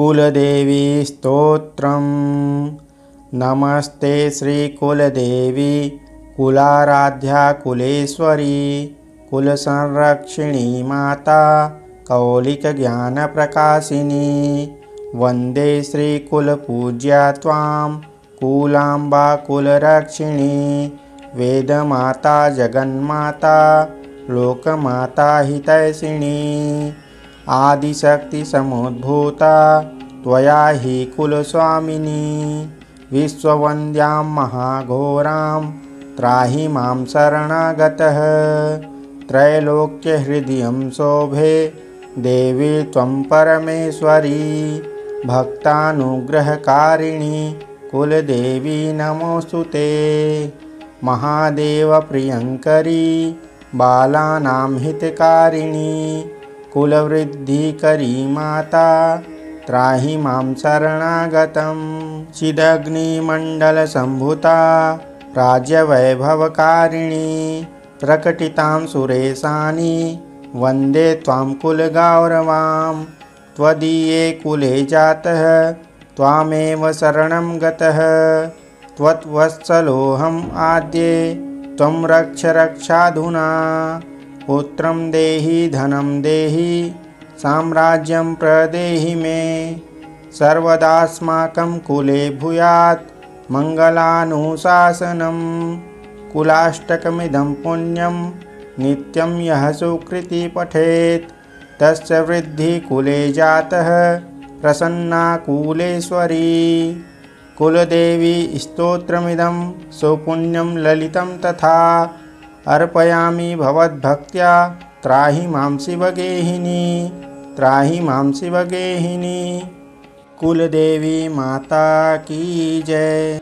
कुलदेवी स्तोत्रम्। नमस्ते श्रीकुलदेवी कुलाराध्या कुलेश्वरी कुलसंरक्षिणी माता कौलिकज्ञानप्रकाशिनी। वन्दे श्रीकुलपूज्या त्वां कुलाम्बा कुलरक्षिणी। वेदमाता जगन्माता लोकमाता हितैषिणी। आदिशक्तिसमुद्भूता त्वया हि कुलस्वामिनी। विश्ववन्द्यां महाघोरां त्राहि मां शरणागतः। त्रैलोक्यहृदयं शोभे देवी त्वं परमेश्वरी। भक्तानुग्रहकारिणी कुलदेवी नमोऽस्तु ते। महादेवप्रियङ्करी बालानां हितकारिणी। कुलवृद्धिकरी माता त्राहि मां शरणागतं। चिदग्निमण्डलसम्भूता राज्यवैभवकारिणी। प्रकटितां सुरेशानि वन्दे त्वां कुलगौरवां। त्वदीये कुले जातः त्वामेव शरणं गतः। त्वत्वत्सलोऽहम् आद्ये त्वं रक्ष रक्षाधुना। पुत्रं देहि धनं देहि साम्राज्यं प्रदेहि मे। सर्वदास्माकं कुले भूयात् मङ्गलानुशासनम्। कुलाष्टकमिदं पुण्यं नित्यं यः सुकृति पठेत् तस्य वृद्धिः कुले जातः प्रसन्ना कुलेश्वरी। कुलदेवी स्तोत्रमिदं सुपुण्यं ललितं तथा अर्पयामि भवद्भक्त्या त्राहि मां शिवगेहिनी। त्राहि मां शिवगेहिनी। कुलदेवी माता की जय।